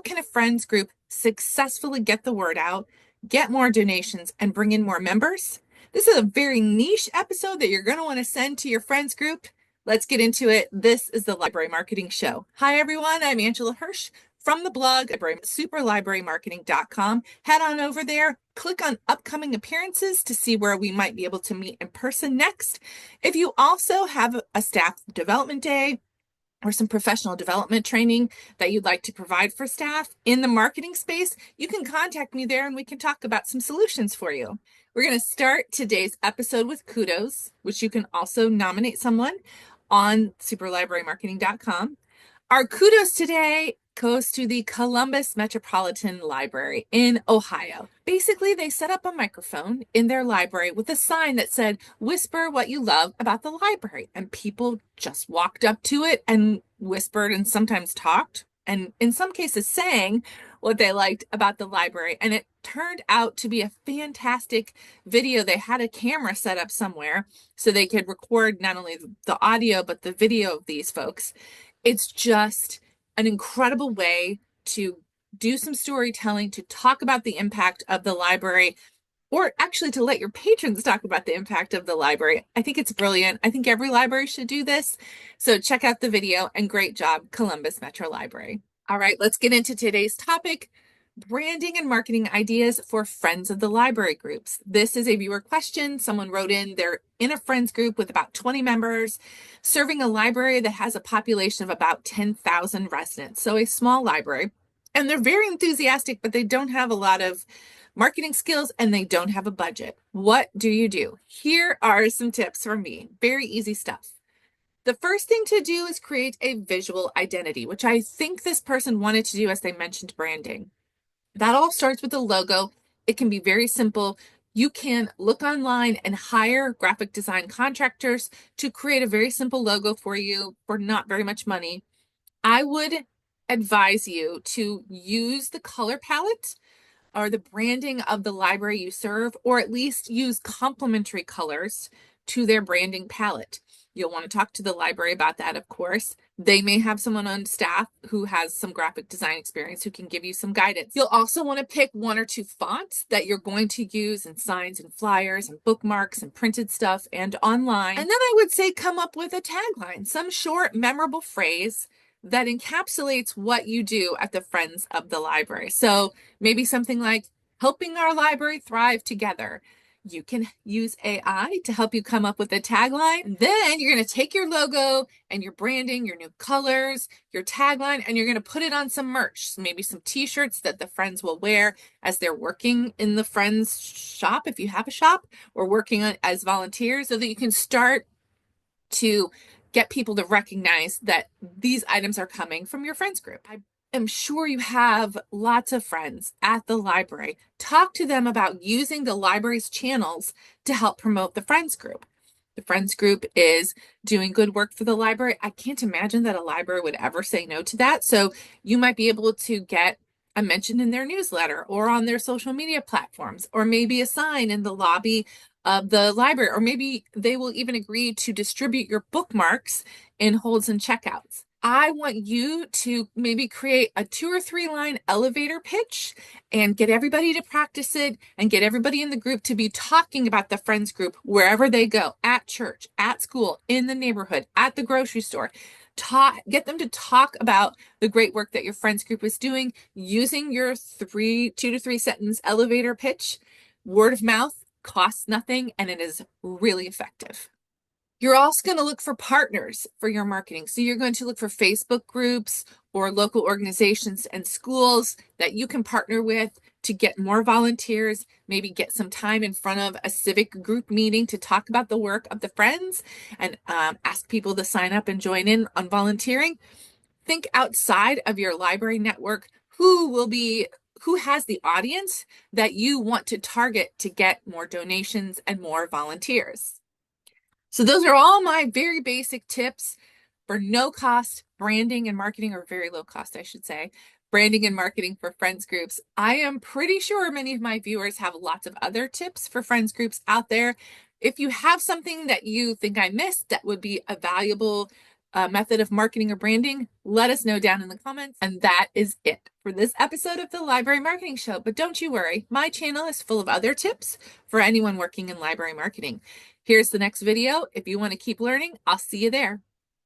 how can a friends group successfully get the word out, get more donations, and bring in more members? This is a very niche episode that you're going to want to send to your friends group. Let's get into it. This is the Library Marketing Show. Hi, everyone. I'm Angela Hursh from the blog, superlibrarymarketing.com. Head on over there, click on upcoming appearances to see where we might be able to meet in person next. If you also have a staff development day, or some professional development training that you'd like to provide for staff in the marketing space, you can contact me there and we can talk about some solutions for you. We're going to start today's episode with Kudos, which you can also nominate someone on superlibrarymarketing.com. Our Kudos today goes to the Columbus Metropolitan Library in Ohio. Basically, they set up a microphone in their library with a sign that said, "Whisper what you love about the library." And people just walked up to it and whispered and sometimes talked, and in some cases sang what they liked about the library. And it turned out to be a fantastic video. They had a camera set up somewhere so they could record not only the audio, but the video of these folks. It's just an incredible way to do some storytelling, to talk about the impact of the library, or actually to let your patrons talk about the impact of the library. I think it's brilliant. I think every library should do this. So check out the video, and great job, Columbus Metro Library. All right, let's get into today's topic: branding and marketing ideas for Friends of the Library groups. This is a viewer question. Someone wrote in, they're in a friends group with about 20 members, serving a library that has a population of about 10,000 residents. So a small library. And they're very enthusiastic, but they don't have a lot of marketing skills and they don't have a budget. What do you do? Here are some tips from me. Very easy stuff. The first thing to do is create a visual identity, which I think this person wanted to do as they mentioned branding. That all starts with a logo. It can be very simple. You can look online and hire graphic design contractors to create a very simple logo for you for not very much money. I would advise you to use the color palette or the branding of the library you serve, or at least use complementary colors to their branding palette. You'll want to talk to the library about that, of course. They may have someone on staff who has some graphic design experience who can give you some guidance. You'll also want to pick one or two fonts that you're going to use in signs and flyers and bookmarks and printed stuff and online. And then I would say come up with a tagline, some short, memorable phrase that encapsulates what you do at the Friends of the Library. So maybe something like, "Helping our library thrive together." You can use AI to help you come up with a tagline. And then you're going to take your logo and your branding, your new colors, your tagline, and you're going to put it on some merch, maybe some t-shirts that the Friends will wear as they're working in the Friends shop, if you have a shop, or working on as volunteers, so that you can start to get people to recognize that these items are coming from your friends group. I'm sure you have lots of friends at the library. Talk to them about using the library's channels to help promote the friends group. The friends group is doing good work for the library. I can't imagine that a library would ever say no to that. So you might be able to get a mention in their newsletter or on their social media platforms, or maybe a sign in the lobby of the library, or maybe they will even agree to distribute your bookmarks in holds and checkouts. I want you to maybe create a 2 or 3 line elevator pitch and get everybody to practice it and get everybody in the group to be talking about the friends group wherever they go, at church, at school, in the neighborhood, at the grocery store. Get them to talk about the great work that your friends group is doing using your 2 to 3 sentence elevator pitch. Word of mouth costs nothing and it is really effective. You're also going to look for partners for your marketing. So you're going to look for Facebook groups or local organizations and schools that you can partner with to get more volunteers, maybe get some time in front of a civic group meeting to talk about the work of the Friends and ask people to sign up and join in on volunteering. Think outside of your library network. Who has the audience that you want to target to get more donations and more volunteers? So those are all my very basic tips for no cost branding and marketing, or very low cost, I should say, branding and marketing for friends groups. I am pretty sure many of my viewers have lots of other tips for friends groups out there. If you have something that you think I missed that would be a valuable method of marketing or branding, let us know down in the comments. And that is it for this episode of the Library Marketing Show. But don't you worry, my channel is full of other tips for anyone working in library marketing. Here's the next video. If you want to keep learning, I'll see you there.